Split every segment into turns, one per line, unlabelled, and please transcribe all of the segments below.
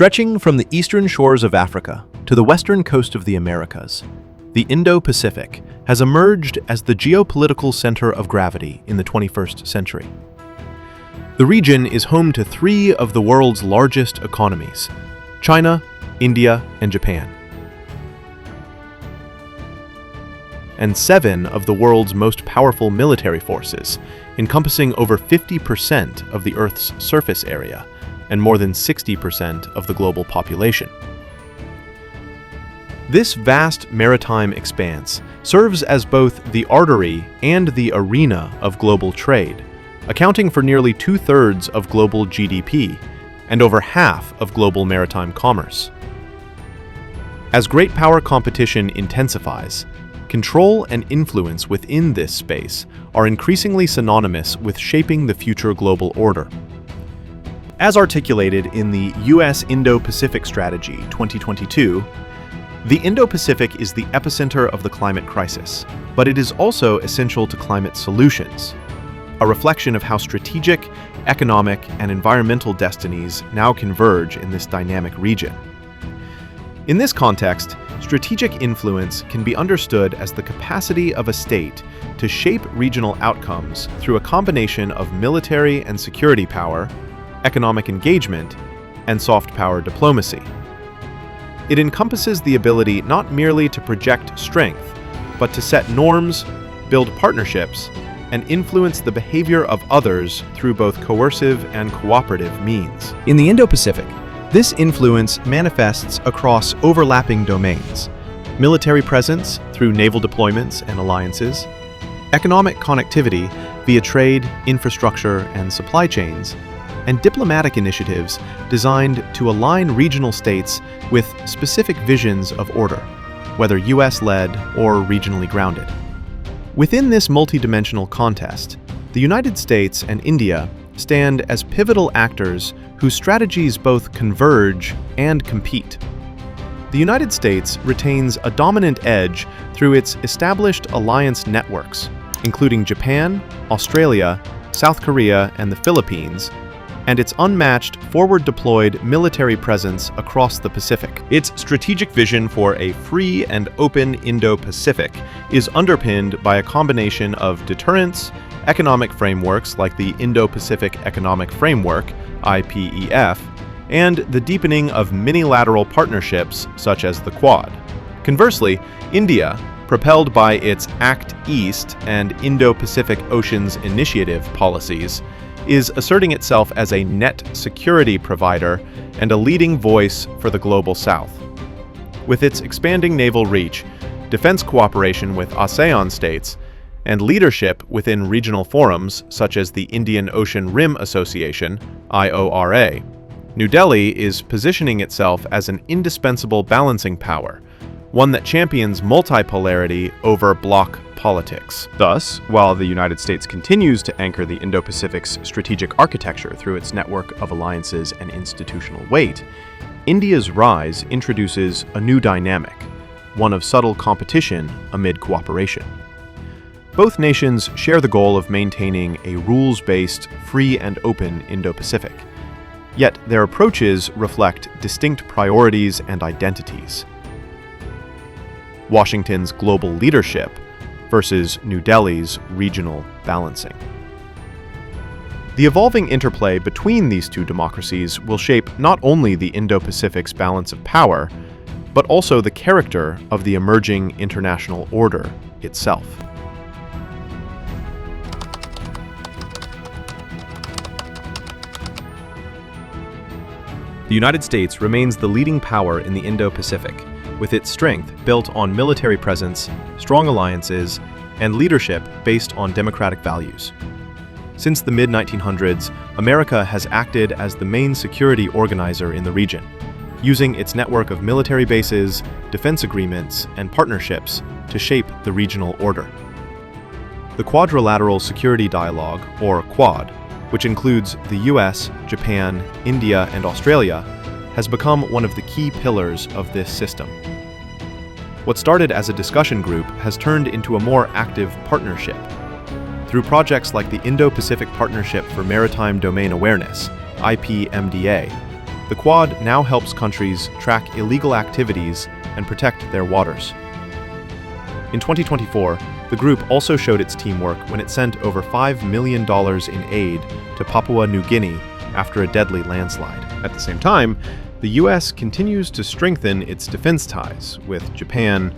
Stretching from the eastern shores of Africa to the western coast of the Americas, the Indo-Pacific has emerged as the geopolitical center of gravity in the 21st century. The region is home to three of the world's largest economies: China, India, and Japan, and seven of the world's most powerful military forces, encompassing over 50% of the Earth's surface area and more than 60% of the global population. This vast maritime expanse serves as both the artery and the arena of global trade, accounting for nearly 2/3 of global GDP and over half of global maritime commerce. As great power competition intensifies, control and influence within this space are increasingly synonymous with shaping the future global order. As articulated in the U.S. Indo-Pacific Strategy 2022, the Indo-Pacific is the epicenter of the climate crisis, but it is also essential to climate solutions, a reflection of how strategic, economic, and environmental destinies now converge in this dynamic region. In this context, strategic influence can be understood as the capacity of a state to shape regional outcomes through a combination of military and security power, economic engagement, and soft power diplomacy. It encompasses the ability not merely to project strength, but to set norms, build partnerships, and influence the behavior of others through both coercive and cooperative means. In the Indo-Pacific, this influence manifests across overlapping domains: military presence through naval deployments and alliances, economic connectivity via trade, infrastructure, and supply chains, and diplomatic initiatives designed to align regional states with specific visions of order, whether US-led or regionally grounded. Within this multidimensional contest, the United States and India stand as pivotal actors whose strategies both converge and compete. The United States retains a dominant edge through its established alliance networks, including Japan, Australia, South Korea, and the Philippines, and its unmatched forward-deployed military presence across the Pacific. Its strategic vision for a free and open Indo-Pacific is underpinned by a combination of deterrence, economic frameworks like the Indo-Pacific Economic Framework, IPEF, and the deepening of minilateral partnerships such as the Quad. Conversely, India, propelled by its Act East and Indo-Pacific Oceans Initiative policies, is asserting itself as a net security provider and a leading voice for the global South. With its expanding naval reach, defense cooperation with ASEAN states, and leadership within regional forums such as the Indian Ocean Rim Association, IORA, New Delhi is positioning itself as an indispensable balancing power, one that champions multipolarity over bloc politics. Thus, while the United States continues to anchor the Indo-Pacific's strategic architecture through its network of alliances and institutional weight, India's rise introduces a new dynamic, one of subtle competition amid cooperation. Both nations share the goal of maintaining a rules-based, free and open Indo-Pacific, yet their approaches reflect distinct priorities and identities. Washington's global leadership versus New Delhi's regional balancing. The evolving interplay between these two democracies will shape not only the Indo-Pacific's balance of power, but also the character of the emerging international order itself. The United States remains the leading power in the Indo-Pacific, with its strength built on military presence, strong alliances, and leadership based on democratic values. Since the mid-1900s, America has acted as the main security organizer in the region, using its network of military bases, defense agreements, and partnerships to shape the regional order. The Quadrilateral Security Dialogue, or Quad, which includes the US, Japan, India, and Australia, has become one of the key pillars of this system. What started as a discussion group has turned into a more active partnership. Through projects like the Indo-Pacific Partnership for Maritime Domain Awareness, IPMDA, the Quad now helps countries track illegal activities and protect their waters. In 2024, the group also showed its teamwork when it sent over $5 million in aid to Papua New Guinea after a deadly landslide. At the same time, the U.S. continues to strengthen its defense ties with Japan,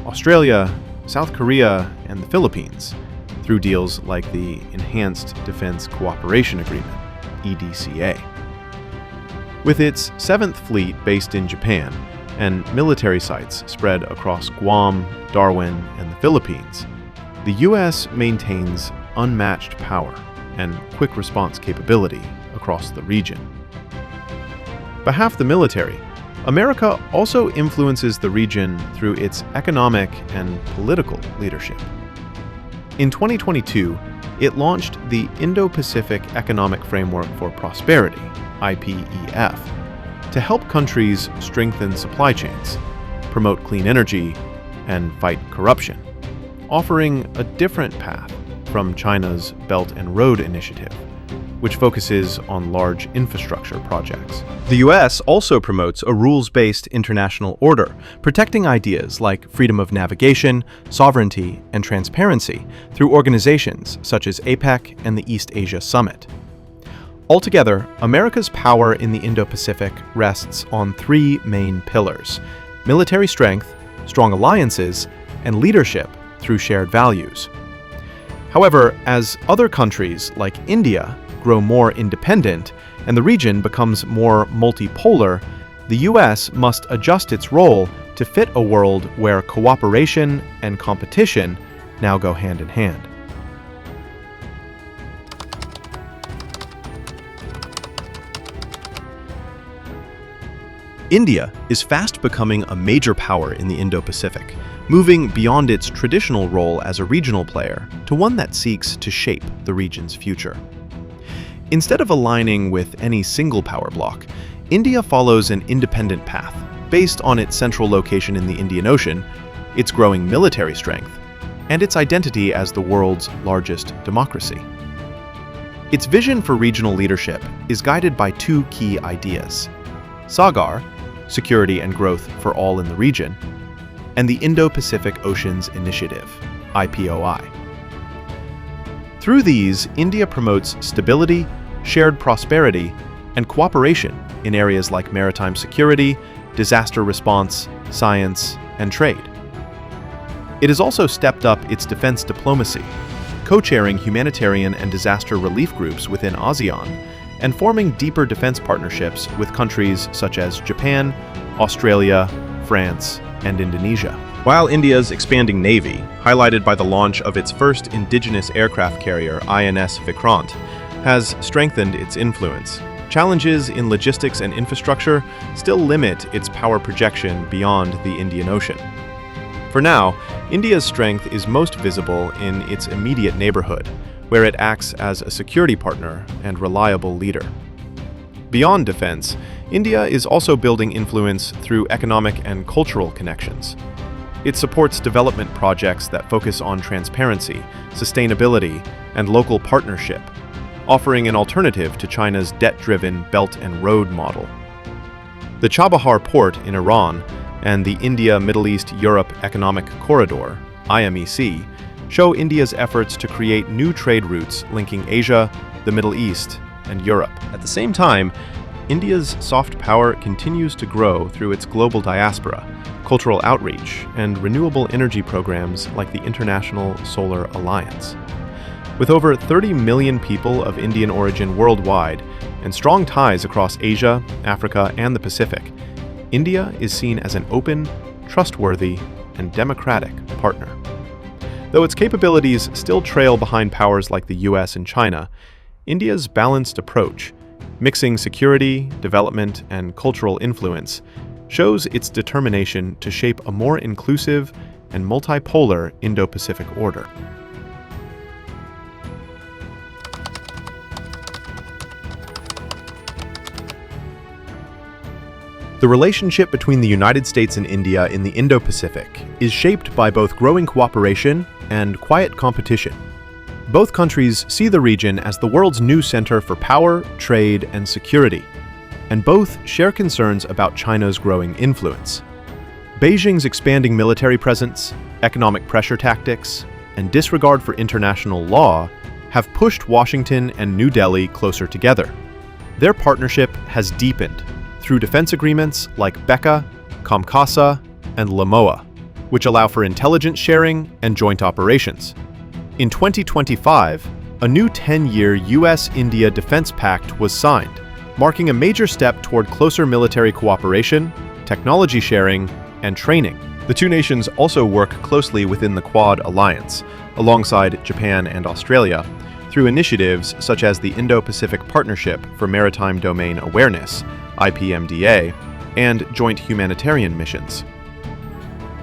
Australia, South Korea, and the Philippines through deals like the Enhanced Defense Cooperation Agreement, EDCA. With its 7th Fleet based in Japan and military sites spread across Guam, Darwin, and the Philippines, the U.S. maintains unmatched power and quick response capability across the region. Behalf the military, America also influences the region through its economic and political leadership. In 2022, it launched the Indo-Pacific Economic Framework for Prosperity, IPEF, to help countries strengthen supply chains, promote clean energy, and fight corruption, offering a different path from China's Belt and Road Initiative, which focuses on large infrastructure projects. The U.S. also promotes a rules-based international order, protecting ideas like freedom of navigation, sovereignty, and transparency through organizations such as APEC and the East Asia Summit. Altogether, America's power in the Indo-Pacific rests on 3 main pillars: military strength, strong alliances, and leadership through shared values. However, as other countries like India grow more independent and the region becomes more multipolar, the U.S. must adjust its role to fit a world where cooperation and competition now go hand in hand. India is fast becoming a major power in the Indo-Pacific, moving beyond its traditional role as a regional player to one that seeks to shape the region's future. Instead of aligning with any single power bloc, India follows an independent path based on its central location in the Indian Ocean, its growing military strength, and its identity as the world's largest democracy. Its vision for regional leadership is guided by 2 key ideas: SAGAR, security and growth for all in the region, and the Indo-Pacific Oceans Initiative, IPOI. Through these, India promotes stability, shared prosperity, and cooperation in areas like maritime security, disaster response, science, and trade. It has also stepped up its defense diplomacy, co-chairing humanitarian and disaster relief groups within ASEAN, and forming deeper defense partnerships with countries such as Japan, Australia, France, and Indonesia. While India's expanding navy, highlighted by the launch of its first indigenous aircraft carrier, INS Vikrant, has strengthened its influence, challenges in logistics and infrastructure still limit its power projection beyond the Indian Ocean. For now, India's strength is most visible in its immediate neighborhood, where it acts as a security partner and reliable leader. Beyond defense, India is also building influence through economic and cultural connections. It supports development projects that focus on transparency, sustainability, and local partnership, offering an alternative to China's debt-driven Belt and Road model. The Chabahar port in Iran and the India-Middle East-Europe Economic Corridor, IMEC, show India's efforts to create new trade routes linking Asia, the Middle East, and Europe. At the same time, India's soft power continues to grow through its global diaspora, cultural outreach, and renewable energy programs like the International Solar Alliance. With over 30 million people of Indian origin worldwide and strong ties across Asia, Africa, and the Pacific, India is seen as an open, trustworthy, and democratic partner. Though its capabilities still trail behind powers like the US and China, India's balanced approach, mixing security, development, and cultural influence, shows its determination to shape a more inclusive and multipolar Indo-Pacific order. The relationship between the United States and India in the Indo-Pacific is shaped by both growing cooperation and quiet competition. Both countries see the region as the world's new center for power, trade, and security. and both share concerns about China's growing influence. Beijing's expanding military presence, economic pressure tactics, and disregard for international law have pushed Washington and New Delhi closer together. Their partnership has deepened through defense agreements like BECA, COMCASA, and LAMOA, which allow for intelligence sharing and joint operations. In 2025, a new 10-year US-India Defence Pact was signed, marking a major step toward closer military cooperation, technology sharing, and training. The two nations also work closely within the Quad alliance, alongside Japan and Australia, through initiatives such as the Indo-Pacific Partnership for Maritime Domain Awareness, IPMDA, and joint humanitarian missions.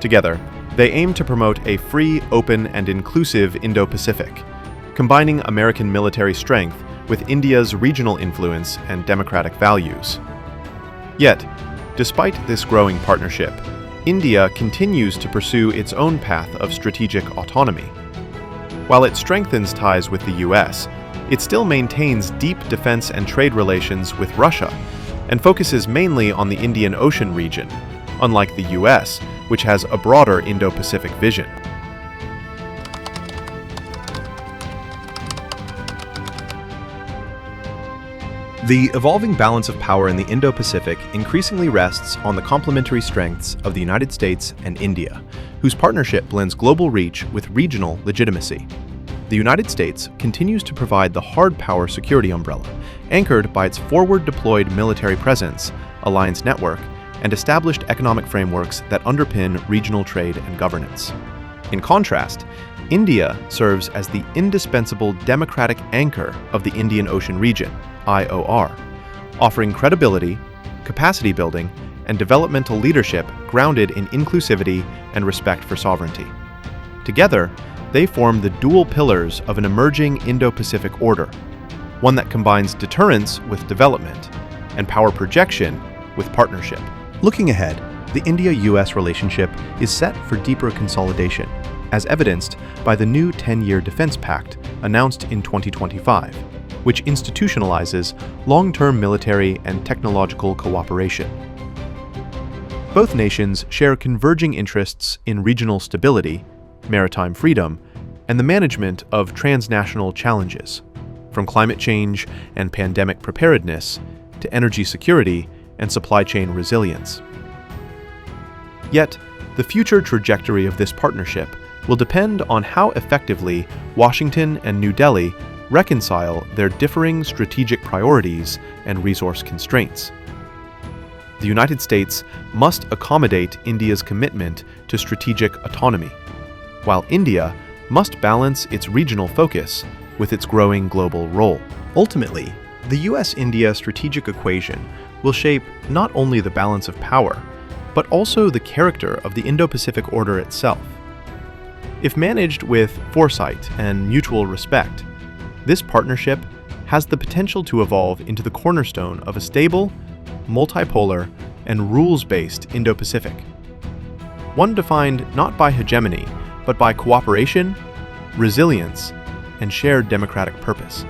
Together, they aim to promote a free, open, and inclusive Indo-Pacific, combining American military strength with India's regional influence and democratic values. Yet, despite this growing partnership, India continues to pursue its own path of strategic autonomy. While it strengthens ties with the US, it still maintains deep defense and trade relations with Russia and focuses mainly on the Indian Ocean region, unlike the US, which has a broader Indo-Pacific vision. The evolving balance of power in the Indo-Pacific increasingly rests on the complementary strengths of the United States and India, whose partnership blends global reach with regional legitimacy. The United States continues to provide the hard power security umbrella, anchored by its forward-deployed military presence, alliance network, and established economic frameworks that underpin regional trade and governance. In contrast, India serves as the indispensable democratic anchor of the Indian Ocean region, IOR, offering credibility, capacity building, and developmental leadership grounded in inclusivity and respect for sovereignty. Together, they form the dual pillars of an emerging Indo-Pacific order, one that combines deterrence with development and power projection with partnership. Looking ahead, the India-US relationship is set for deeper consolidation, as evidenced by the new 10-year Defence Pact announced in 2025, which institutionalizes long-term military and technological cooperation. Both nations share converging interests in regional stability, maritime freedom, and the management of transnational challenges, from climate change and pandemic preparedness to energy security and supply chain resilience. Yet, the future trajectory of this partnership will depend on how effectively Washington and New Delhi reconcile their differing strategic priorities and resource constraints. The United States must accommodate India's commitment to strategic autonomy, while India must balance its regional focus with its growing global role. Ultimately, the US-India strategic equation will shape not only the balance of power, but also the character of the Indo-Pacific order itself. If managed with foresight and mutual respect, this partnership has the potential to evolve into the cornerstone of a stable, multipolar, and rules-based Indo-Pacific. One defined not by hegemony, but by cooperation, resilience, and shared democratic purpose.